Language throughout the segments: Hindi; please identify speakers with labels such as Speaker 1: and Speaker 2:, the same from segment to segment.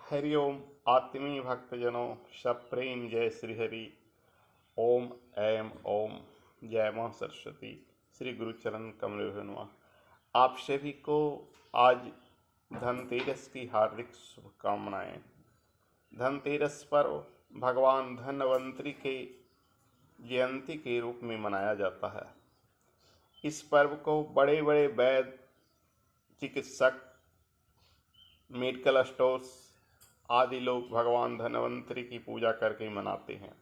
Speaker 1: हरिओम आत्मीय भक्तजनों, सप्रेम जय श्री हरि। ओम ऐम ओम। जय मां सरस्वती। श्री गुरुचरण कमल नमः। आप सभी को आज धनतेरस की हार्दिक शुभकामनाएं। धनतेरस पर्व भगवान धन्वंतरि के जयंती के रूप में मनाया जाता है। इस पर्व को बड़े बड़े वैद्य, चिकित्सक, मेडिकल स्टोर्स आदि लोग भगवान धन्वंतरि की पूजा करके मनाते हैं।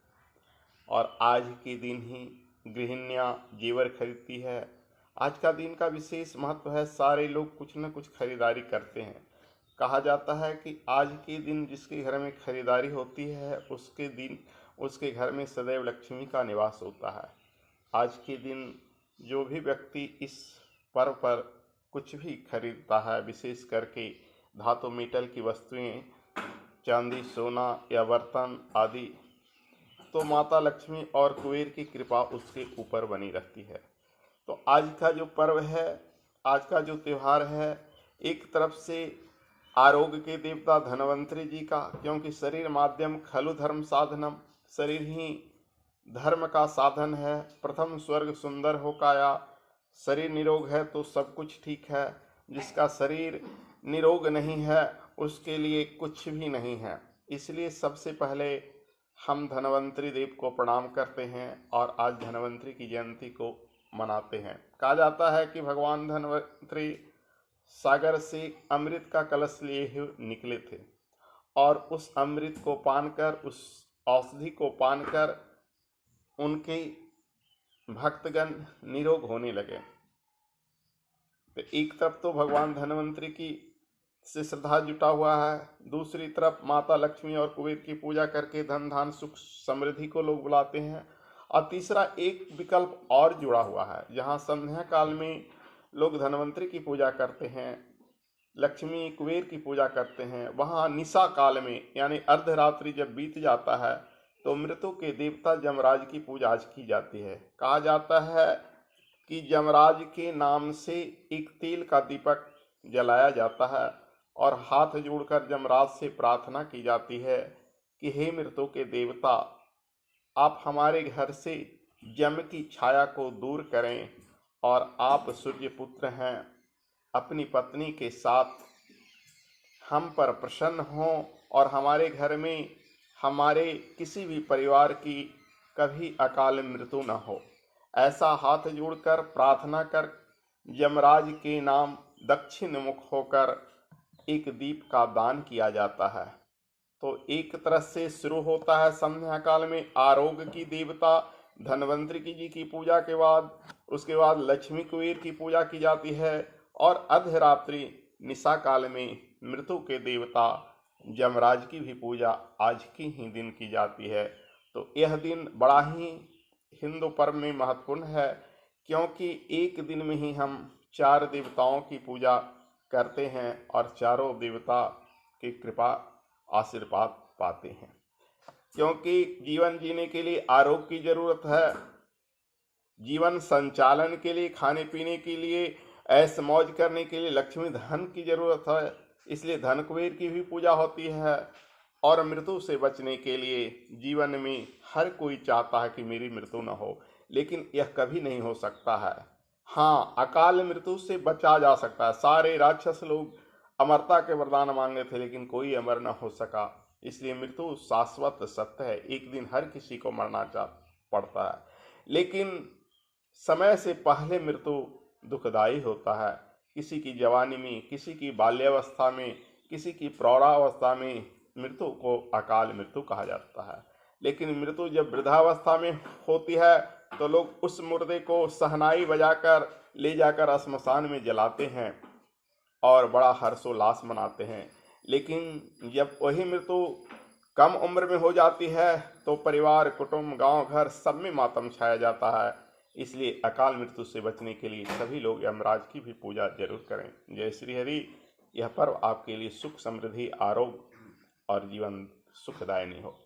Speaker 1: और आज के दिन ही गृहिणियाँ जेवर खरीदती है। आज का दिन का विशेष महत्व है। सारे लोग कुछ न कुछ खरीदारी करते हैं। कहा जाता है कि आज के दिन जिसके घर में खरीदारी होती है उसके दिन उसके घर में सदैव लक्ष्मी का निवास होता है। आज के दिन जो भी व्यक्ति इस पर्व पर कुछ भी खरीदता है, विशेष करके धातु मेटल की वस्तुएं, चांदी, सोना या बर्तन आदि, तो माता लक्ष्मी और कुबेर की कृपा उसके ऊपर बनी रहती है। तो आज का जो पर्व है, आज का जो त्यौहार है, एक तरफ से आरोग्य के देवता धन्वंतरि जी का, क्योंकि शरीर माध्यम खलु धर्म साधनम, शरीर ही धर्म का साधन है। प्रथम स्वर्ग सुंदर हो काया, शरीर निरोग है तो सब कुछ ठीक है। जिसका शरीर निरोग नहीं है उसके लिए कुछ भी नहीं है। इसलिए सबसे पहले हम धन्वंतरि देव को प्रणाम करते हैं और आज धन्वंतरि की जयंती को मनाते हैं। कहा जाता है कि भगवान धन्वंतरि सागर से अमृत का कलश लिए हुए निकले थे और उस अमृत को पान कर, उस औषधि को पान कर उनके भक्तगण निरोग होने लगे। तो एक तरफ तो भगवान धन्वंतरि की से श्रद्धा जुटा हुआ है, दूसरी तरफ माता लक्ष्मी और कुबेर की पूजा करके धन धान सुख समृद्धि को लोग बुलाते हैं। और तीसरा एक विकल्प और जुड़ा हुआ है, जहाँ संध्या काल में लोग धन्वंतरि की पूजा करते हैं, लक्ष्मी कुबेर की पूजा करते हैं। वहाँ निशा काल में यानी अर्धरात्रि जब बीत जाता है तो मृत्यु के देवता यमराज की पूजा आज की जाती है। कहा जाता है कि यमराज के नाम से एक तेल का दीपक जलाया जाता है और हाथ जोड़कर यमराज से प्रार्थना की जाती है कि हे मृत्यु के देवता, आप हमारे घर से यम की छाया को दूर करें और आप सूर्य पुत्र हैं, अपनी पत्नी के साथ हम पर प्रसन्न हों और हमारे घर में हमारे किसी भी परिवार की कभी अकाल मृत्यु न हो। ऐसा हाथ जोड़कर प्रार्थना कर यमराज के नाम दक्षिण मुख होकर एक दीप का दान किया जाता है। तो एक तरह से शुरू होता है संध्या काल में आरोग्य की देवता धन्वंतरि जी की पूजा के बाद, उसके बाद लक्ष्मी कुबेर की पूजा की जाती है और अर्धरात्रि निशा काल में मृत्यु के देवता यमराज की भी पूजा आज की ही दिन की जाती है। तो यह दिन बड़ा ही हिंदू पर्व में महत्वपूर्ण है, क्योंकि एक दिन में ही हम 4 देवताओं की पूजा करते हैं और चारों देवता की कृपा आशीर्वाद पाते हैं। क्योंकि जीवन जीने के लिए आरोग्य की जरूरत है, जीवन संचालन के लिए, खाने पीने के लिए, ऐश मौज करने के लिए लक्ष्मी धन की जरूरत है। इसलिए धन कुबेर की भी पूजा होती है। और मृत्यु से बचने के लिए जीवन में हर कोई चाहता है कि मेरी मृत्यु न हो, लेकिन यह कभी नहीं हो सकता है। हाँ, अकाल मृत्यु से बचा जा सकता है। सारे राक्षस लोग अमरता के वरदान मांगे थे लेकिन कोई अमर न हो सका। इसलिए मृत्यु शाश्वत सत्य है, एक दिन हर किसी को मरना पड़ता है, लेकिन समय से पहले मृत्यु दुखदायी होता है। किसी की जवानी में, किसी की बाल्यावस्था में, किसी की प्रौढ़ावस्था में मृत्यु को अकाल मृत्यु कहा जाता है। लेकिन मृत्यु जब वृद्धावस्था में होती है तो लोग उस मुर्दे को शहनाई बजाकर ले जाकर श्मशान में जलाते हैं और बड़ा हर्षोल्लास मनाते हैं। लेकिन जब वही मृत्यु कम उम्र में हो जाती है तो परिवार, कुटुंब, गांव, घर सब में मातम छाया जाता है। इसलिए अकाल मृत्यु से बचने के लिए सभी लोग यमराज की भी पूजा जरूर करें। जय श्री हरि। यह पर्व आपके लिए सुख, समृद्धि, आरोग्य और जीवन सुखदायिनी हो।